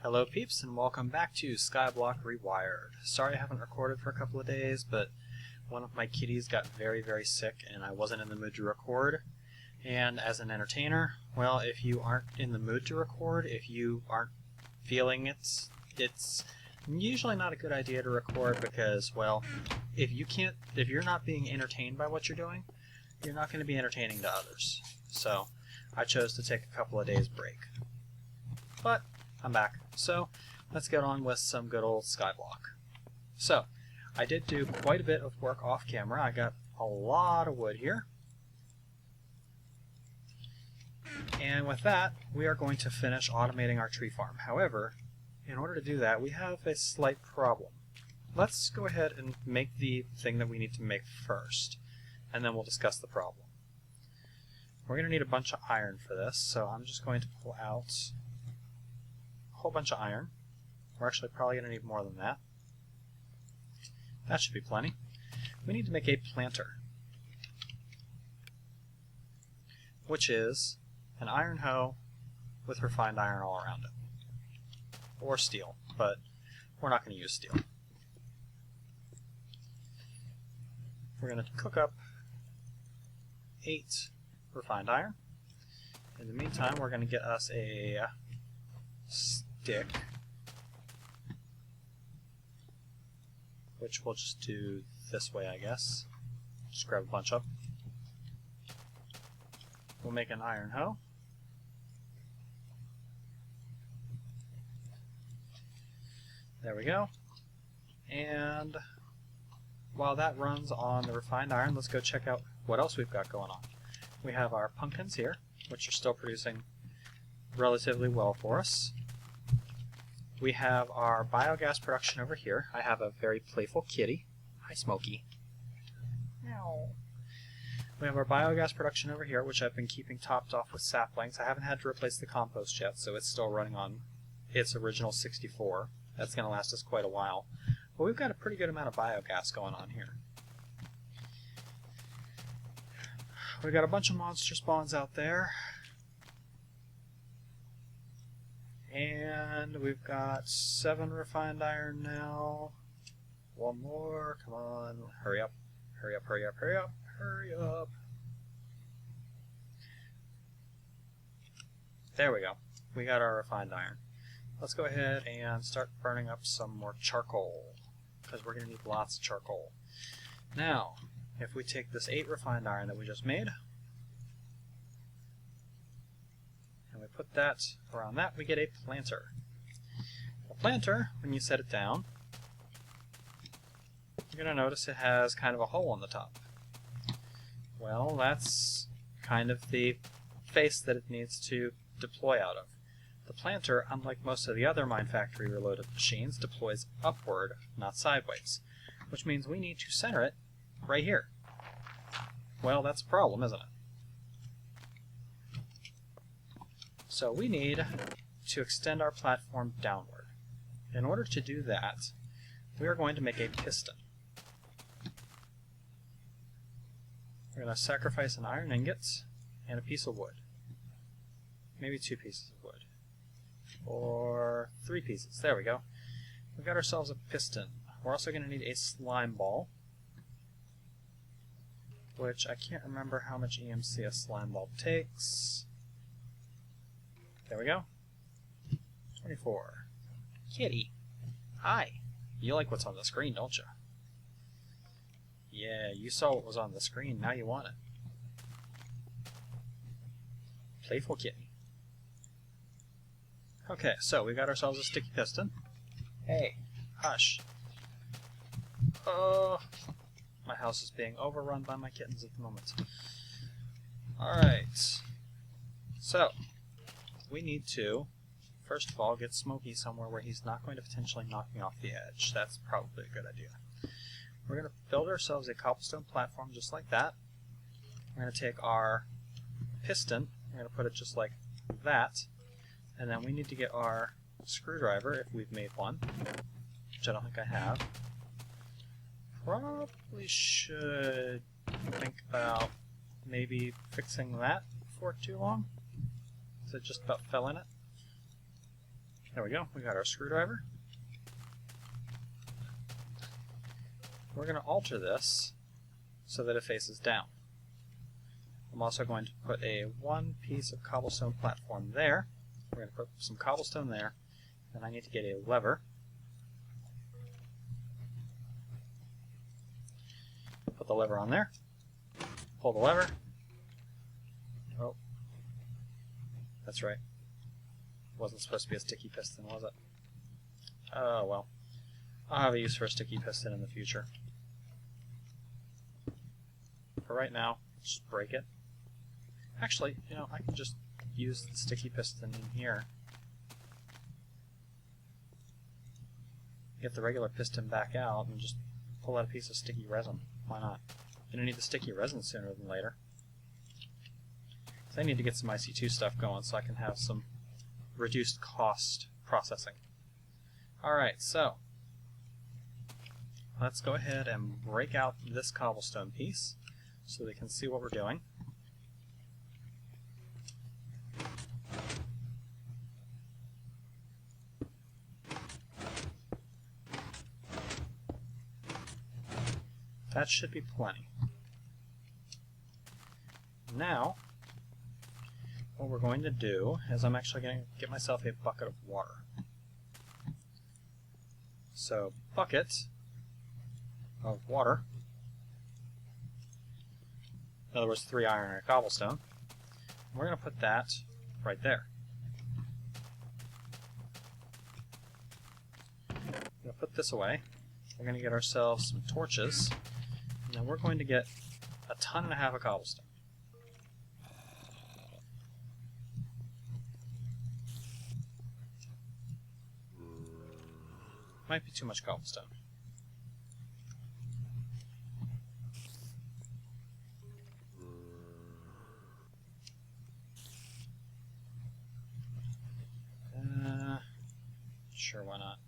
Hello peeps and welcome back to Skyblock Rewired. Sorry I haven't recorded for a couple of days, but one of my kitties got very sick and I wasn't in the mood to record. And as an entertainer, well, if you aren't in the mood to record, if you aren't feeling it, it's usually not a good idea to record because, well, if you're not being entertained by what you're doing, you're not going to be entertaining to others. So I chose to take a couple of days break. But I'm back. So let's get on with some good old Skyblock. So I did do quite a bit of work off camera. I got a lot of wood here. And with that, we are going to finish automating our tree farm. However, in order to do that, we have a slight problem. Let's go ahead and make the thing that we need to make first, and then we'll discuss the problem. We're going to need a bunch of iron for this, so I'm just going to pull out a whole bunch of iron. We're actually probably going to need more than that. That should be plenty. We need to make a planter, which is an iron hoe with refined iron all around it. Or steel, but we're not going to use steel. We're going to cook up 8 refined iron. In the meantime, we're going to get us a stick, which we'll just do this way, I guess. Just grab a bunch up. We'll make an iron hoe. There we go. And while that runs on the refined iron, let's go check out what else we've got going on. We have our pumpkins here, which are still producing relatively well for us. We have our biogas production over here. I have a very playful kitty. Hi, Smokey. Meow. We have our biogas production over here, which I've been keeping topped off with saplings. I haven't had to replace the compost yet, so it's still running on its original 64. That's going to last us quite a while. But we've got a pretty good amount of biogas going on here. We've got a bunch of monster spawns out there. And we've got 7 refined iron now. One more. Come on. Hurry up. Hurry up, hurry up, hurry up, hurry up. There we go. We got our refined iron. Let's go ahead and start burning up some more charcoal, because we're going to need lots of charcoal. Now, if we take this 8 refined iron that we just made, and we put that around that, we get a planter. A planter, when you set it down, you're going to notice it has kind of a hole on the top. Well, that's kind of the face that it needs to deploy out of. The planter, unlike most of the other Minefactory reloaded machines, deploys upward, not sideways, which means we need to center it right here. Well, that's a problem, isn't it? So we need to extend our platform downward. In order to do that, we are going to make a piston. We're going to sacrifice an iron ingot and a piece of wood. Maybe 2 pieces of wood. Or 3 pieces. There we go. We've got ourselves a piston. We're also going to need a slime ball, which I can't remember how much EMC a slime ball takes. There we go. 24. Kitty. Hi. You like what's on the screen, don't you? Yeah, you saw what was on the screen. Now you want it. Playful kitty. Okay, so we got ourselves a sticky piston. Hey, hush. Oh, my house is being overrun by my kittens at the moment. Alright. So, we need to, first of all, get Smokey somewhere where he's not going to potentially knock me off the edge. That's probably a good idea. We're going to build ourselves a cobblestone platform just like that. We're going to take our piston, we're going to put it just like that, and then we need to get our screwdriver, if we've made one, which I don't think I have. Probably should think about maybe fixing that before too long, because it just about fell in it. There we go, we got our screwdriver. We're going to alter this so that it faces down. I'm also going to put one piece of cobblestone platform there. We're going to put some cobblestone there, and I need to get a lever. Put the lever on there. Pull the lever. Oh, that's right. Wasn't supposed to be a sticky piston, was it? Oh well. I'll have a use for a sticky piston in the future. For right now, just break it. Actually, you know, I can just use the sticky piston in here. Get the regular piston back out and just pull out a piece of sticky resin. Why not? Gonna need the sticky resin sooner than later. So I need to get some IC2 stuff going so I can have some reduced cost processing. Alright, so let's go ahead and break out this cobblestone piece so they can see what we're doing. That should be plenty. Now, what we're going to do is I'm actually going to get myself a bucket of water. So, bucket of water, in other words 3 iron and a cobblestone, we're going to put that right there. We're going to put this away. We're going to get ourselves some torches, and then we're going to get 1.5 tons of cobblestone. Might be too much cobblestone. Sure, why not?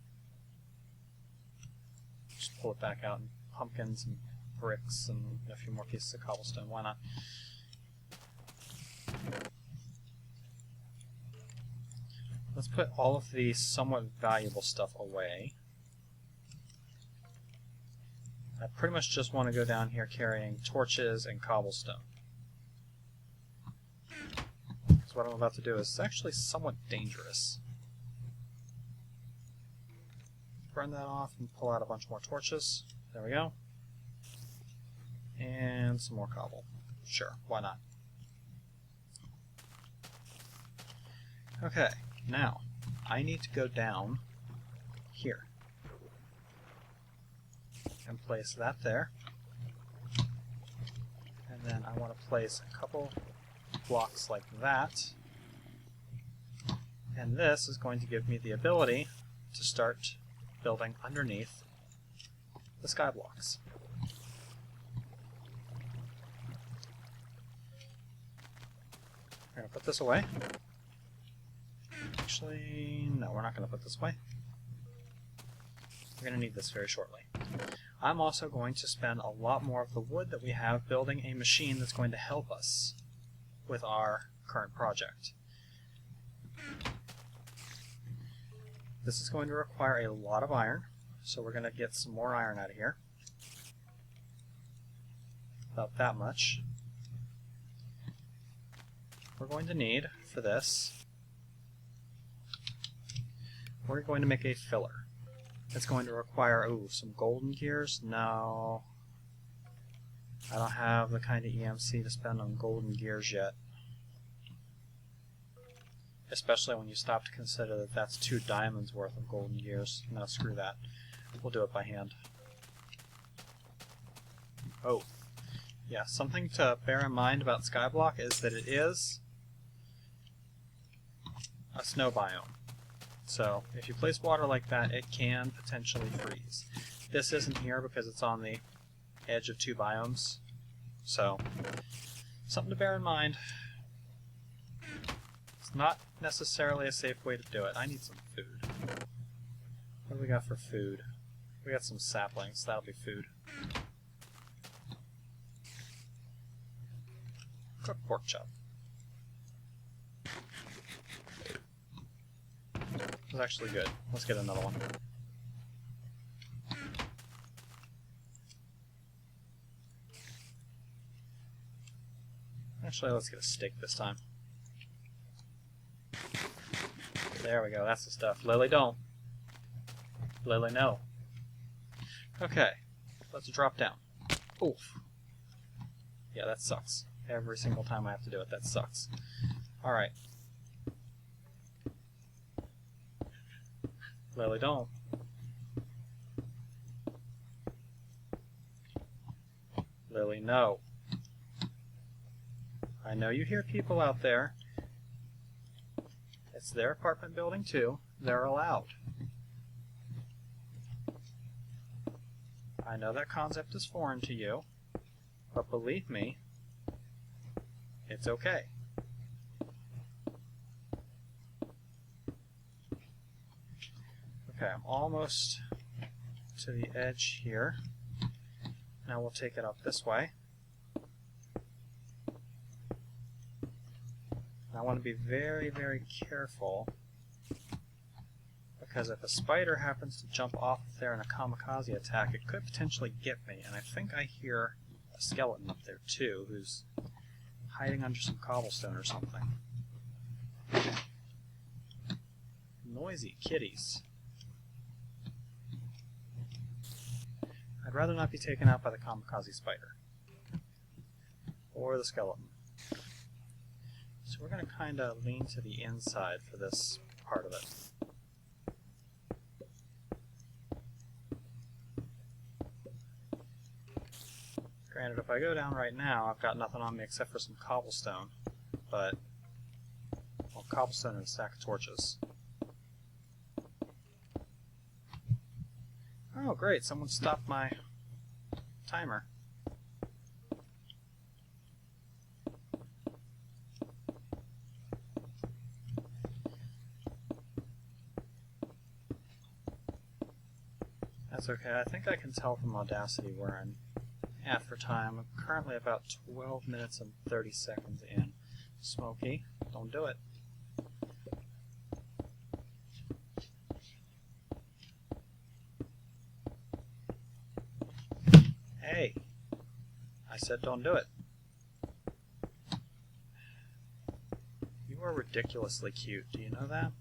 Just pull it back out and pumpkins and bricks and a few more pieces of cobblestone. Why not? Let's put all of the somewhat valuable stuff away. I pretty much just want to go down here carrying torches and cobblestone. Because what I'm about to do is actually somewhat dangerous. Burn that off and pull out a bunch more torches. There we go. And some more cobble. Sure, why not? Okay, now I need to go down here and place that there. And then I want to place a couple blocks like that. And this is going to give me the ability to start building underneath the sky blocks. We're going to put this away. Actually, no, we're not going to put this away. We're going to need this very shortly. I'm also going to spend a lot more of the wood that we have building a machine that's going to help us with our current project. This is going to require a lot of iron, so we're going to get some more iron out of here. About that much. We're going to need, for this, we're going to make a filler. It's going to require, some golden gears? No. I don't have the kind of EMC to spend on golden gears yet. Especially when you stop to consider that that's 2 diamonds worth of golden gears. No, screw that. We'll do it by hand. Oh. Yeah, something to bear in mind about Skyblock is that it is a snow biome. So, if you place water like that, it can potentially freeze. This isn't here because it's on the edge of 2 biomes. So, something to bear in mind. It's not necessarily a safe way to do it. I need some food. What do we got for food? We got some saplings. That'll be food. Cooked pork chop. It was actually good. Let's get another one. Actually, let's get a steak this time. There we go, that's the stuff. Lily, don't. Lily, no. Okay, let's drop down. Oof. Yeah, that sucks. Every single time I have to do it, that sucks. Alright. Lily, don't. Lily, no. I know you hear people out there. It's their apartment building too. They're allowed. I know that concept is foreign to you, but believe me, it's okay. Okay, I'm almost to the edge here. Now we'll take it up this way. I want to be very, very careful, because if a spider happens to jump off there in a kamikaze attack, it could potentially get me, and I think I hear a skeleton up there too, who's hiding under some cobblestone or something. Noisy kitties. I'd rather not be taken out by the kamikaze spider. Or the skeleton. So we're going to kind of lean to the inside for this part of it. Granted, if I go down right now, I've got nothing on me except for some cobblestone. But, well, cobblestone and a stack of torches. Oh, great, someone stopped my timer. That's okay, I think I can tell from Audacity we're in after time. I'm currently about 12 minutes and 30 seconds in. Smokey, don't do it. Hey, I said don't do it. You are ridiculously cute, do you know that?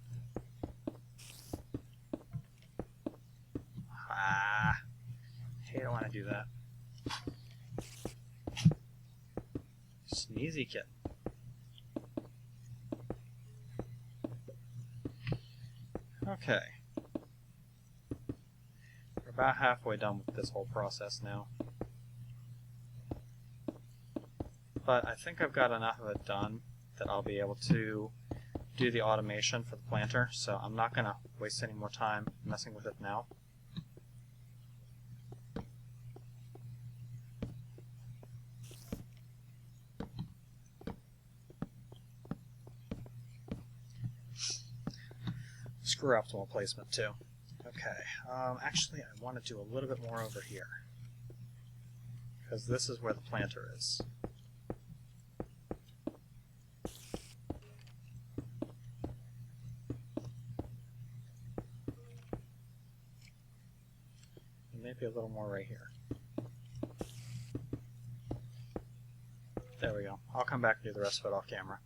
Ah, hate it when I do that. Sneezy kitten. Okay. We're about halfway done with this whole process now. But I think I've got enough of it done that I'll be able to do the automation for the planter, so I'm not going to waste any more time messing with it now. Screw optimal placement too. Okay, actually I want to do a little bit more over here, because this is where the planter is. And maybe a little more right here. There we go. I'll come back and do the rest of it off camera.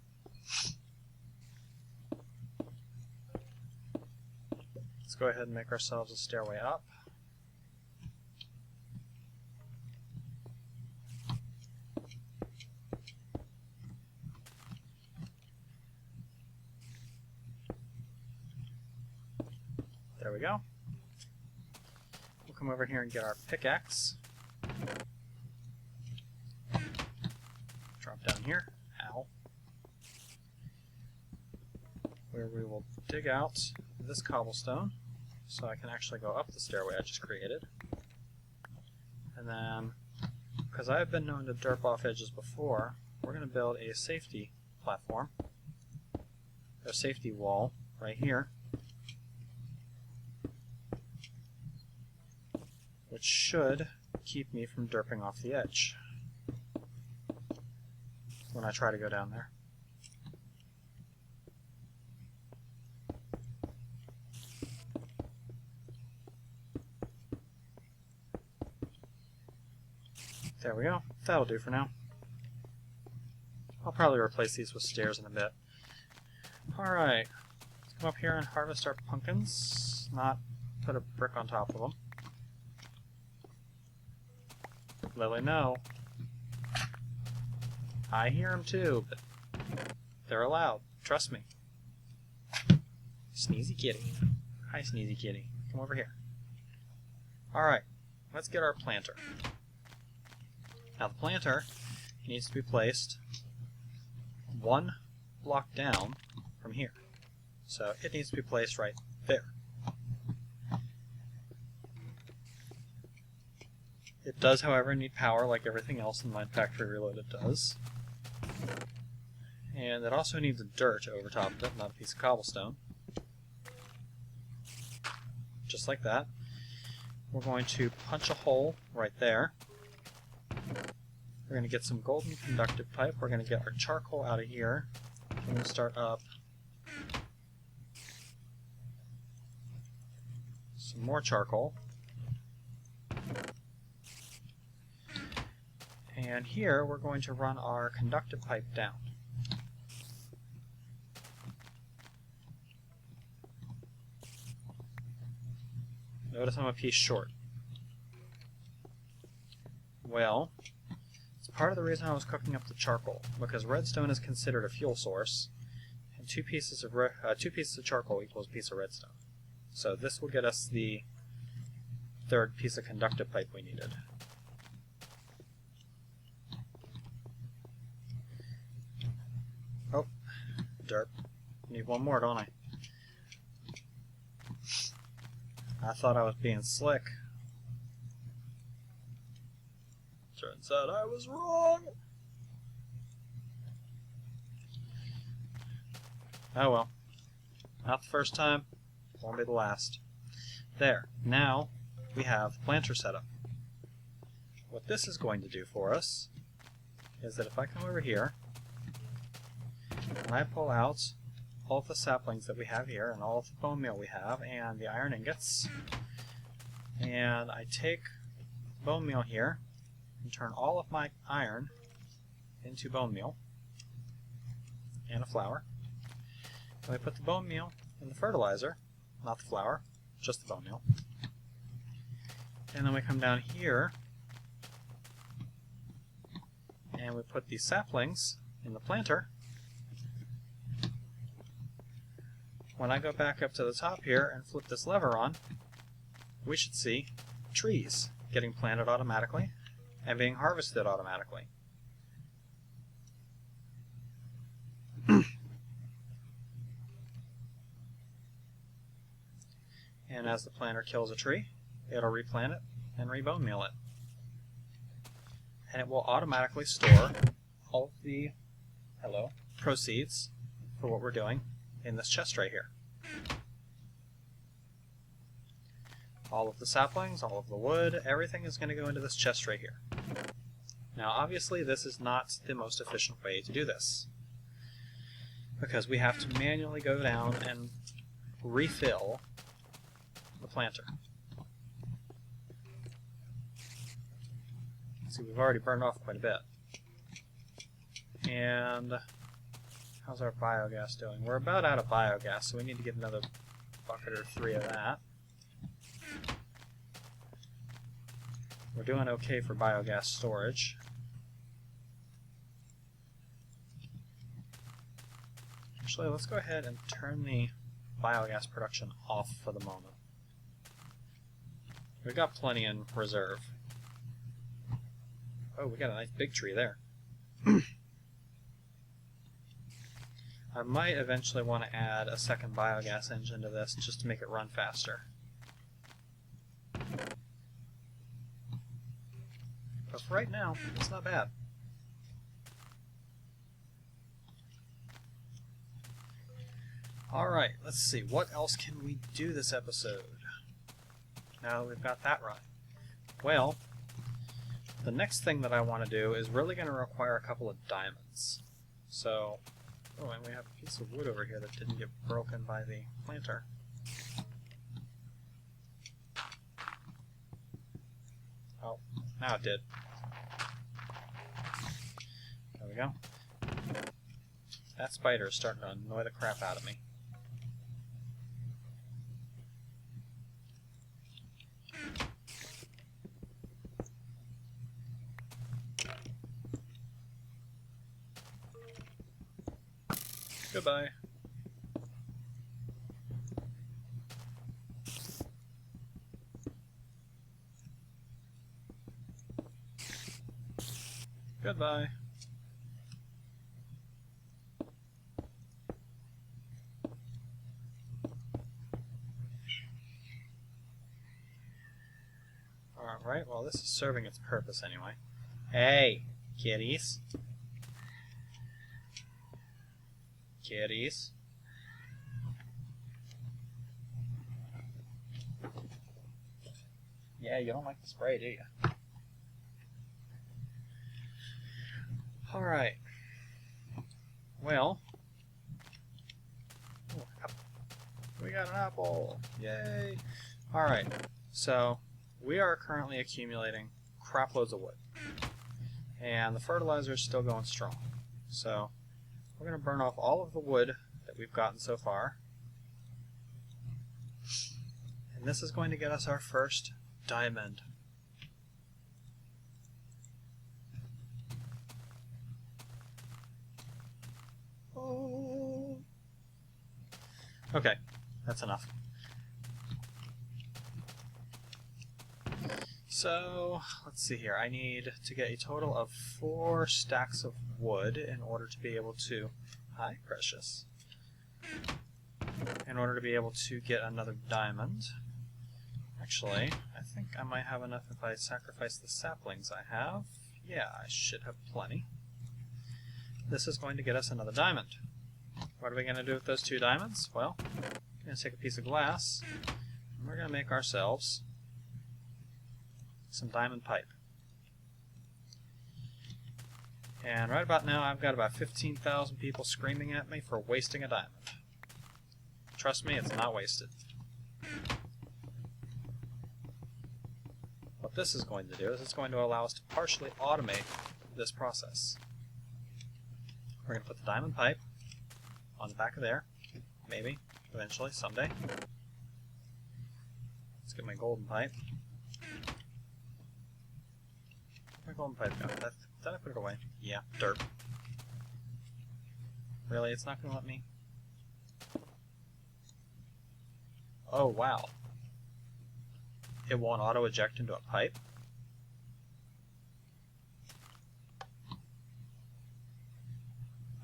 Let's go ahead and make ourselves a stairway up. There we go. We'll come over here and get our pickaxe. Drop down here. Ow. Where we will dig out this cobblestone so I can actually go up the stairway I just created. And then, because I've been known to derp off edges before, we're going to build a safety platform, a safety wall right here, which should keep me from derping off the edge when I try to go down there. There we go. That'll do for now. I'll probably replace these with stairs in a bit. Alright. Let's come up here and harvest our pumpkins. Not put a brick on top of them. Lily, no. I hear them too, but they're allowed. Trust me. Sneezy kitty. Hi, Sneezy kitty. Come over here. Alright. Let's get our planter. Now the planter needs to be placed one block down from here. So it needs to be placed right there. It does, however, need power like everything else in Minefactory Reloaded does. And it also needs dirt over top of it, not a piece of cobblestone. Just like that. We're going to punch a hole right there. We're going to get some golden conductive pipe. We're going to get our charcoal out of here. We're going to start up some more charcoal. And here we're going to run our conductive pipe down. Notice I'm a piece short. Well, it's part of the reason I was cooking up the charcoal, because redstone is considered a fuel source, and two pieces of charcoal equals a piece of redstone. So this will get us the third piece of conductive pipe we needed. Oh, derp. Need one more, don't I? I thought I was being slick. Turns out I was wrong. Oh well. Not the first time. Won't be the last. There. Now we have the planter set up. What this is going to do for us is that if I come over here and I pull out all of the saplings that we have here and all of the bone meal we have and the iron ingots, and I take bone meal here and turn all of my iron into bone meal and a flour. And we put the bone meal in the fertilizer, not the flour, just the bone meal. And then we come down here and we put these saplings in the planter. When I go back up to the top here and flip this lever on, we should see trees getting planted automatically and being harvested automatically. And as the planter kills a tree, it'll replant it and rebone meal it. And it will automatically store all of the proceeds for what we're doing in this chest right here. All of the saplings, all of the wood, everything is going to go into this chest right here. Now obviously this is not the most efficient way to do this, because we have to manually go down and refill the planter. See, we've already burned off quite a bit. And how's our biogas doing? We're about out of biogas, so we need to get another bucket or 3 of that. We're doing okay for biogas storage. Actually, let's go ahead and turn the biogas production off for the moment. We've got plenty in reserve. Oh, we got a nice big tree there. I might eventually want to add a second biogas engine to this just to make it run faster. But for right now, it's not bad. Alright, let's see. What else can we do this episode? Now that we've got that right. Well, the next thing that I want to do is really going to require a couple of diamonds. So, oh, and we have a piece of wood over here that didn't get broken by the planter. Oh, now it did. go. That spider is starting to annoy the crap out of me. Goodbye. Goodbye. Alright, well this is serving its purpose anyway. Hey, kitties. Kitties. Yeah, you don't like the spray, do you? Alright. Well. Oh, we got an apple! Yay! Alright, so we are currently accumulating crap loads of wood. And the fertilizer is still going strong. So we're going to burn off all of the wood that we've gotten so far. And this is going to get us our first diamond. Oh. Okay, that's enough. So, let's see here. I need to get a total of 4 stacks of wood in order to be able to... Hi, Precious. In order to be able to get another diamond. Actually, I think I might have enough if I sacrifice the saplings I have. Yeah, I should have plenty. This is going to get us another diamond. What are we going to do with those 2 diamonds? Well, we're going to take a piece of glass, and we're going to make ourselves some diamond pipe. And right about now, I've got about 15,000 people screaming at me for wasting a diamond. Trust me, it's not wasted. What this is going to do is it's going to allow us to partially automate this process. We're going to put the diamond pipe on the back of there, maybe, eventually, someday. Let's get my golden pipe. Where'd my golden pipe go? Did I put it away? Yeah, derp. Really? It's not going to let me? Oh, wow. It won't auto-eject into a pipe?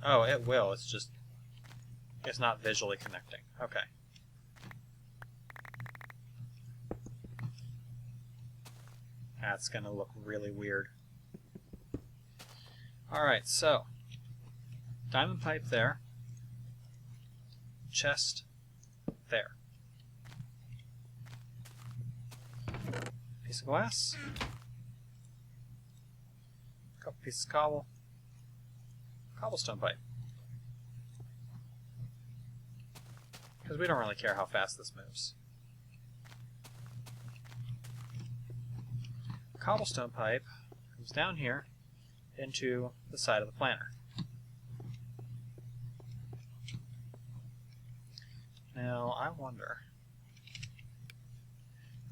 Oh, it will. It's just... it's not visually connecting. Okay. That's going to look really weird. Alright, so... diamond pipe there. Chest there. Piece of glass. Couple pieces of cobble. Cobblestone pipe. Because we don't really care how fast this moves. Cobblestone pipe comes down here into the side of the planter. Now, I wonder...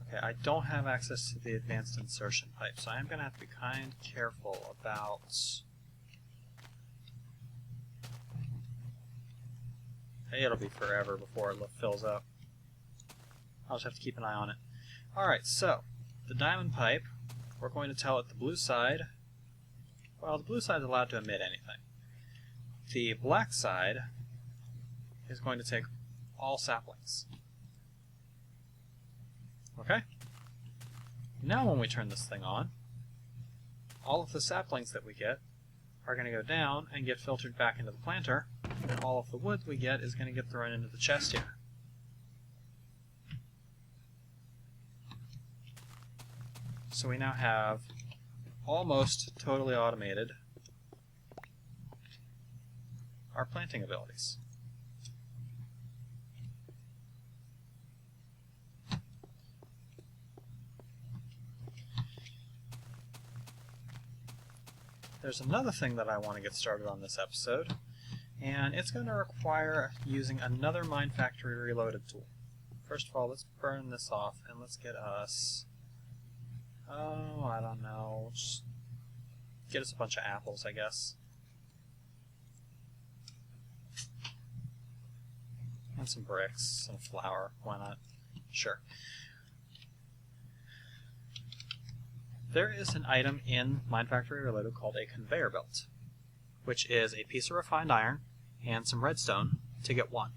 okay, I don't have access to the advanced insertion pipe, so I'm going to have to be kind of careful about... it'll be forever before it fills up. I'll just have to keep an eye on it. Alright, so, the diamond pipe, we're going to tell it the blue side... well, the blue side is allowed to emit anything. The black side is going to take all saplings. Okay? Now when we turn this thing on, all of the saplings that we get are going to go down and get filtered back into the planter, and all of the wood we get is going to get thrown into the chest here. So we now have almost totally automated our planting abilities. there's another thing that I want to get started on this episode, and it's going to require using another Minefactory Reloaded tool. First of all, let's burn this off, and let's get us, oh, I don't know, just get us a bunch of apples, I guess. And some bricks, some flour, why not? Sure. There is an item in Minefactory Reloaded called a conveyor belt, which is a piece of refined iron and some redstone to get one.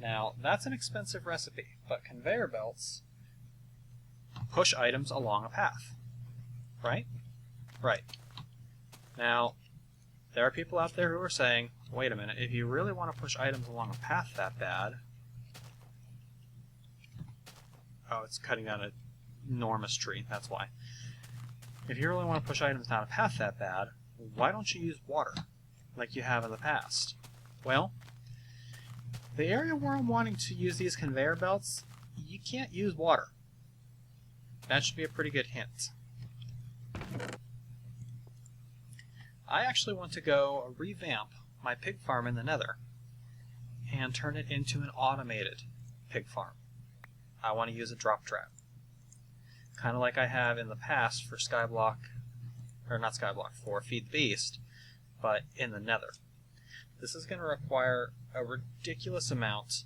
Now, that's an expensive recipe, but conveyor belts push items along a path, right? Right. Now, there are people out there who are saying, wait a minute, if you really want to push items along a path that bad... Oh, it's cutting down an enormous tree, that's why. If you really want to push items down a path that bad, why don't you use water, like you have in the past? Well, the area where I'm wanting to use these conveyor belts, you can't use water. That should be a pretty good hint. I actually want to go revamp my pig farm in the Nether and turn it into an automated pig farm. I want to use a drop trap. Kind of like I have in the past for Skyblock, or not Skyblock, for Feed the Beast, but in the Nether. This is going to require a ridiculous amount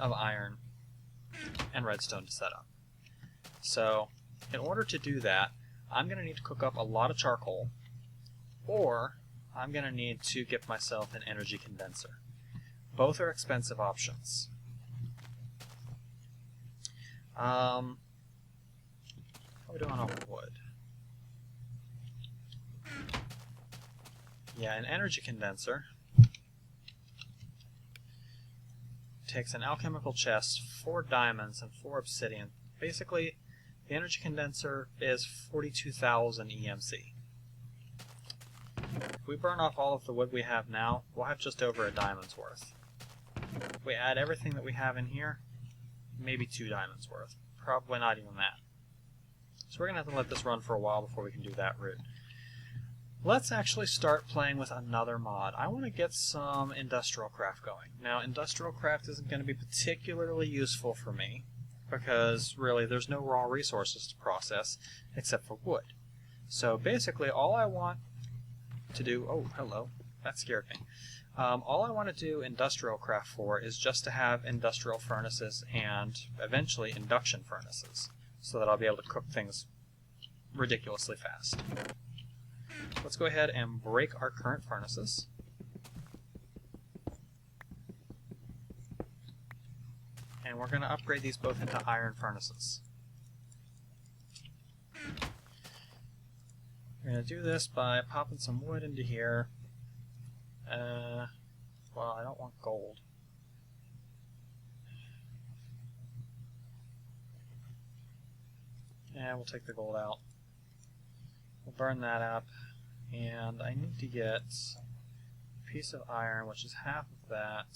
of iron and redstone to set up. So, in order to do that, I'm going to need to cook up a lot of charcoal, or I'm going to need to get myself an energy condenser. Both are expensive options. How are we doing on wood? Yeah, an energy condenser takes an alchemical chest, 4 diamonds, and 4 obsidian. Basically, the energy condenser is 42,000 EMC. If we burn off all of the wood we have now, we'll have just over a diamond's worth. If we add everything that we have in here, maybe 2 diamonds worth. Probably not even that. So we're going to have to let this run for a while before we can do that route. Let's actually start playing with another mod. I want to get some industrial craft going. Now, industrial craft isn't going to be particularly useful for me, because really there's no raw resources to process except for wood. So basically all I want to do... Oh, hello. That scared me. All I want to do industrial craft for is just to have industrial furnaces and eventually induction furnaces, so that I'll be able to cook things ridiculously fast. Let's go ahead and break our current furnaces. And we're going to upgrade these both into iron furnaces. We're going to do this by popping some wood into here. Well, I don't want gold. Yeah, we'll take the gold out. We'll burn that up. And I need to get a piece of iron, which is half of that.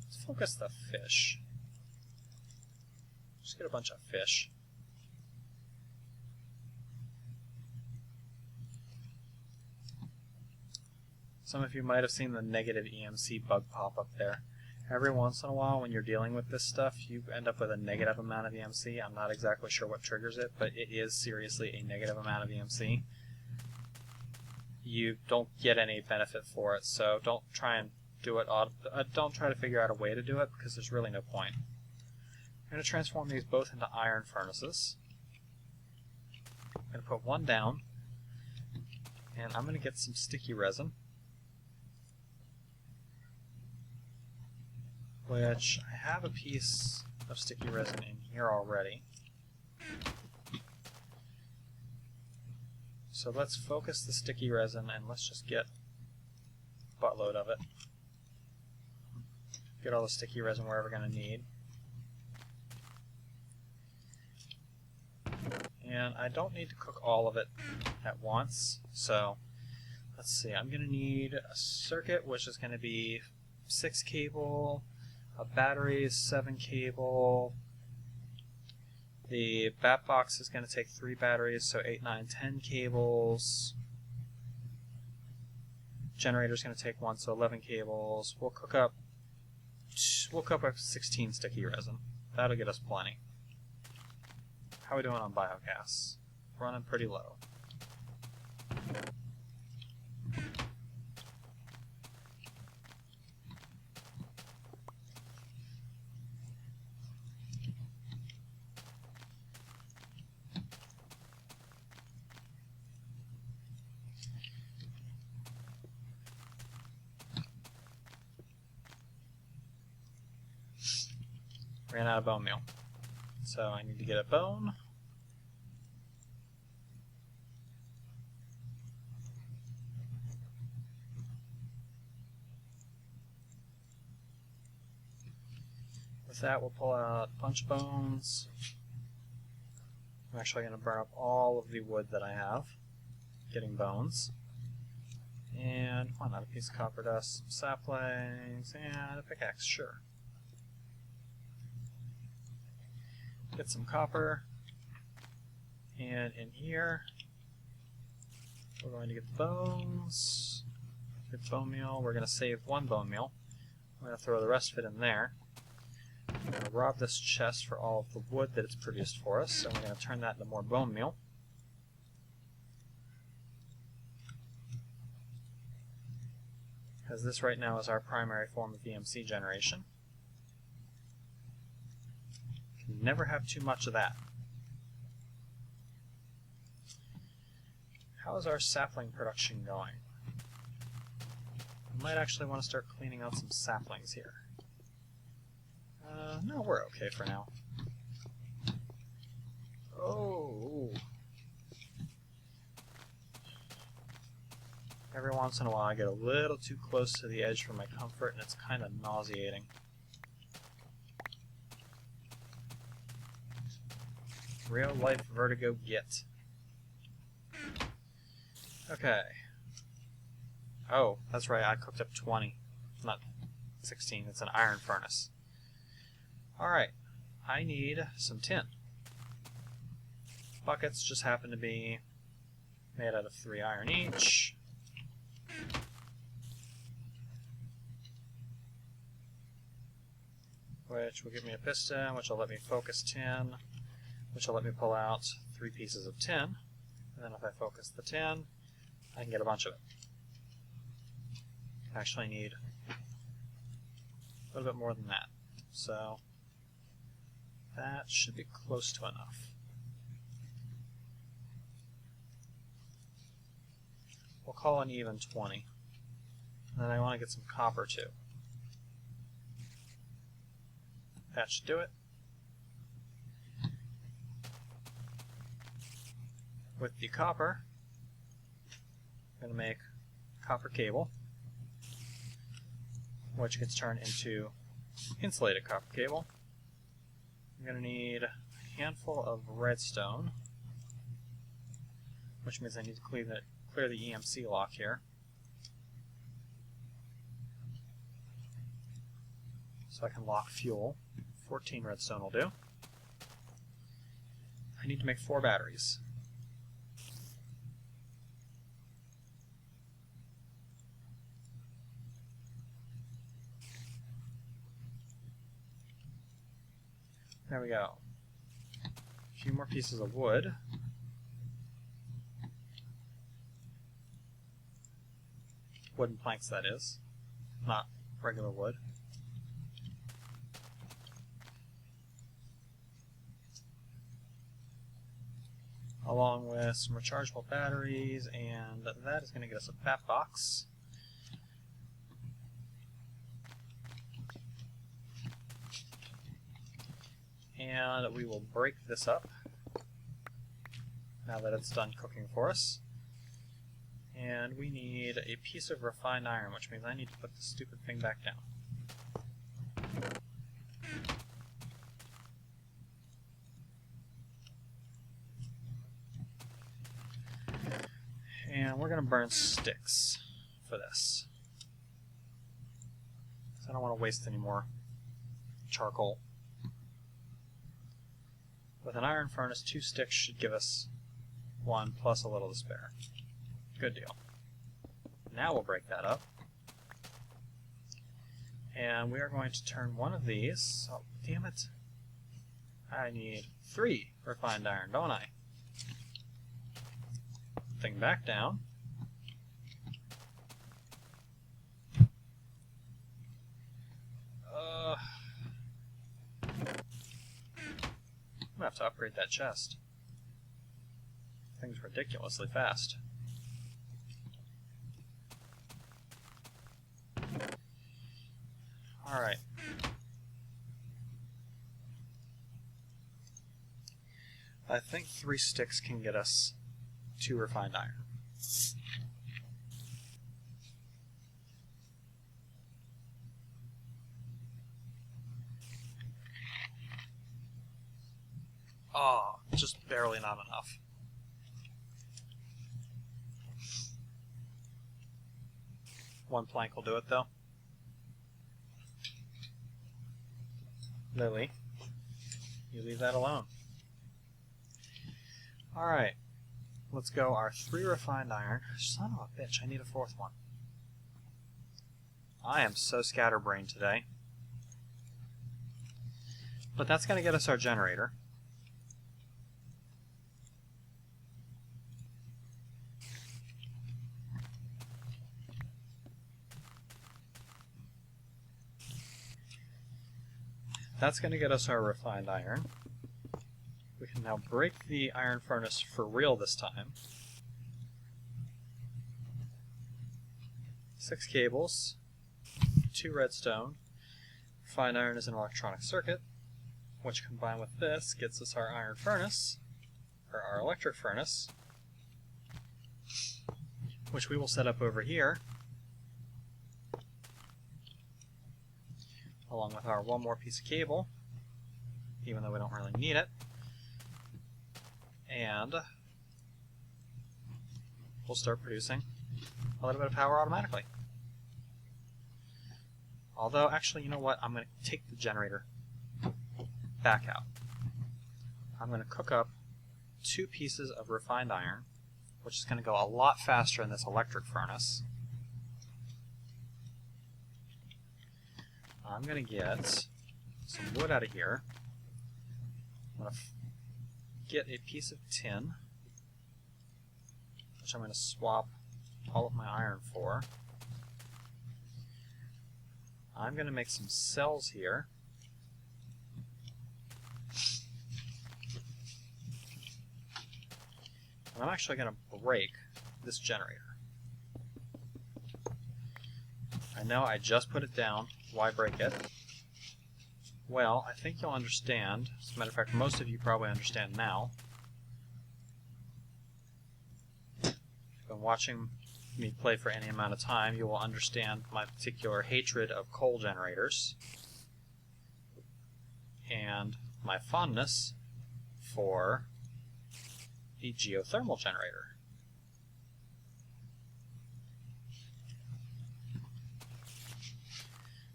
Let's focus the fish. Just get a bunch of fish. Some of you might have seen the negative EMC bug pop up there. Every once in a while when you're dealing with this stuff, you end up with a negative amount of EMC. I'm not exactly sure what triggers it, but it is seriously a negative amount of EMC. You don't get any benefit for it, so don't try and do it. Don't try to figure out a way to do it, because there's really no point. I'm going to transform these both into iron furnaces. I'm going to put one down, and I'm going to get some sticky resin, which I have a piece of sticky resin in here already. So let's focus the sticky resin and let's just get a buttload of it. Get all the sticky resin we're ever going to need. And I don't need to cook all of it at once, so let's see, I'm going to need a circuit, which is going to be 6 cable, a battery, 7 cable, The bat box is going to take 3 batteries, so 8, 9, 10 cables. Generator's going to take 1, so 11 cables. We'll cook up 16 sticky resin. That'll get us plenty. How are we doing on biogas? Running pretty low. Ran out of bone meal. So I need to get a bone. With that, we'll pull out a bunch of bones. I'm actually going to burn up all of the wood that I have, getting bones. And why not a piece of copper dust, some saplings, and a pickaxe, sure. Get some copper, and in here we're going to get the bones, get the bone meal. We're going to save 1 bone meal. I'm going to throw the rest of it in there. I'm going to rob this chest for all of the wood that it's produced for us, and we're going to turn that into more bone meal. Because this right now is our primary form of EMC generation. Can never have too much of that. How is our sapling production going? We might actually want to start cleaning out some saplings here. No, we're okay for now. Oh! Every once in a while I get a little too close to the edge for my comfort, and it's kind of nauseating. Real life vertigo get. Okay. Oh, that's right, I cooked up 20. Not 16, it's an iron furnace. Alright, I need some tin. Buckets just happen to be made out of 3 iron each. Which will give me a piston, which will let me focus tin, which will let me pull out 3 pieces of tin. And then if I focus the tin, I can get a bunch of it. I actually need a little bit more than that. So that should be close to enough. We'll call an even 20. And then I want to get some copper too. That should do it. With the copper, I'm going to make copper cable, which gets turned into insulated copper cable. I'm going to need a handful of redstone, which means I need to clear the EMC lock here. So I can lock fuel. 14 redstone will do. I need to make 4 batteries. There we go. A few more pieces of wood. Wooden planks, that is. Not regular wood. Along with some rechargeable batteries, and that is going to get us a bat box. And we will break this up now that it's done cooking for us. And we need a piece of refined iron, which means I need to put this stupid thing back down. And we're going to burn sticks for this. So I don't want to waste any more charcoal. With an iron furnace, 2 sticks should give us 1 plus a little to spare. Good deal. Now we'll break that up. And we are going to turn one of these. Oh, damn it. I need 3 refined iron, don't I? Thing back down. I'm gonna have to upgrade that chest. Thing's ridiculously fast. Alright. I think 3 sticks can get us 2 refined iron. Oh, just barely not enough. One plank will do it, though. Lily, you leave that alone. Alright, let's go our 3 refined iron. Son of a bitch, I need a 4th one. I am so scatterbrained today. But that's going to get us our generator. That's going to get us our refined iron. We can now break the iron furnace for real this time. 6 cables, 2 redstone. Refined iron is an electronic circuit, which combined with this gets us our iron furnace, or our electric furnace, which we will set up over here, along with our 1 more piece of cable, even though we don't really need it. And we'll start producing a little bit of power automatically. Although, actually, you know what? I'm going to take the generator back out. I'm going to cook up 2 pieces of refined iron, which is going to go a lot faster in this electric furnace. I'm going to get some wood out of here. I'm going to get a piece of tin, which I'm going to swap all of my iron for. I'm going to make some cells here. And I'm actually going to break this generator. I know I just put it down. Why break it? Well, I think you'll understand. As a matter of fact, most of you probably understand now. If you've been watching me play for any amount of time, you will understand my particular hatred of coal generators and my fondness for the geothermal generator.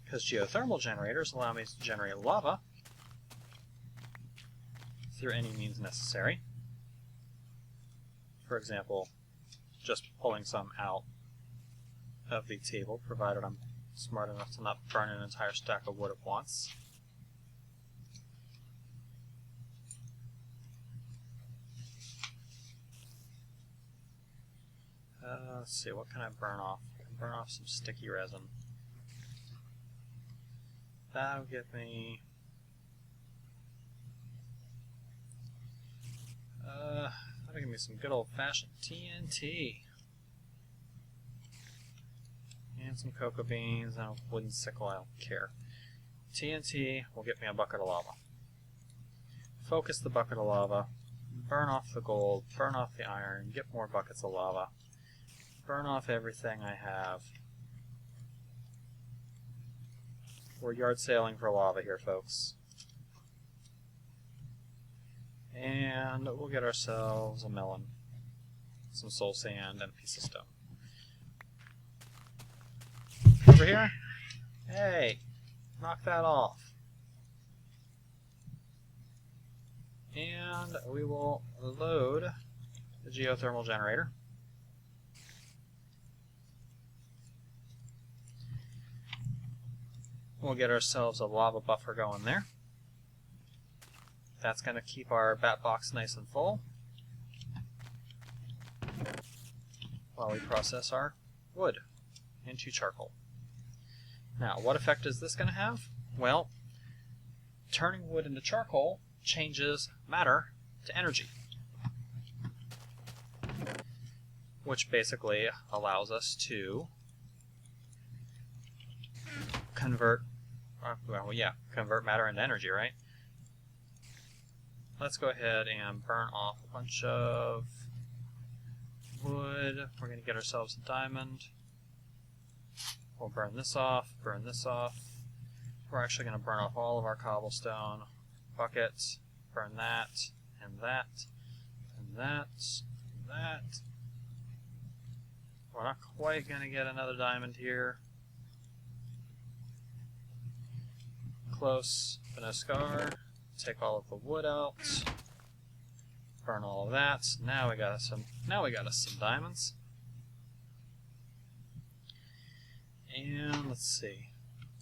Because geothermal generators allow me to generate lava through any means necessary. For example, just pulling some out of the table, provided I'm smart enough to not burn an entire stack of wood at once. Let's see, what can I burn off? I can burn off some sticky resin. That'll give me some good old-fashioned TNT. And some cocoa beans and a wooden sickle, I don't care. TNT will get me a bucket of lava. Focus the bucket of lava, burn off the gold, burn off the iron, get more buckets of lava, burn off everything I have. We're yard sailing for lava here, folks. And we'll get ourselves a melon, some soul sand, and a piece of stone. Over here? Hey, knock that off. And we will load the geothermal generator. We'll get ourselves a lava buffer going there. That's going to keep our bat box nice and full while we process our wood into charcoal. Now, what effect is this going to have? Well, turning wood into charcoal changes matter to energy, which basically allows us to convert matter into energy, right? Let's go ahead and burn off a bunch of wood. We're going to get ourselves a diamond. We'll burn this off, burn this off. We're actually going to burn off all of our cobblestone buckets. Burn that, and that, and that, and that. We're not quite going to get another diamond here. Close, but no scar. Take all of the wood out. Burn all of that. Now we got us some diamonds. And let's see.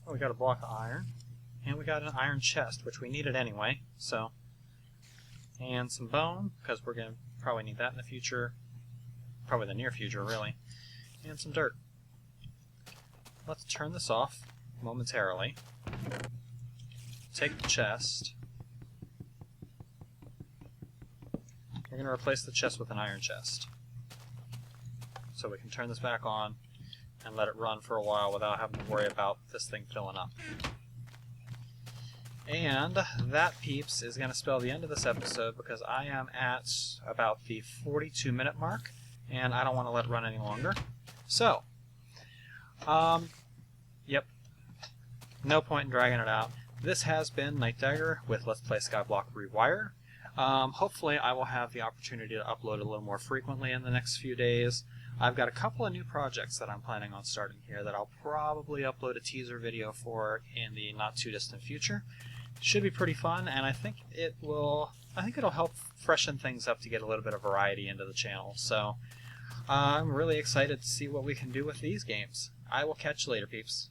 Oh, we got a block of iron. And we got an iron chest, which we needed anyway. So, and some bone, because we're going to probably need that in the future. Probably the near future, really. And some dirt. Let's turn this off momentarily. Take the chest. We're going to replace the chest with an iron chest. So we can turn this back on and let it run for a while without having to worry about this thing filling up. And that, peeps, is going to spell the end of this episode because I am at about the 42-minute mark and I don't want to let it run any longer. So, yep, no point in dragging it out. This has been Night Dagger with Let's Play Skyblock Rewired. Hopefully I will have the opportunity to upload a little more frequently in the next few days. I've got a couple of new projects that I'm planning on starting here that I'll probably upload a teaser video for in the not too distant future. It should be pretty fun, and I think it'll help freshen things up to get a little bit of variety into the channel. So I'm really excited to see what we can do with these games. I will catch you later, peeps.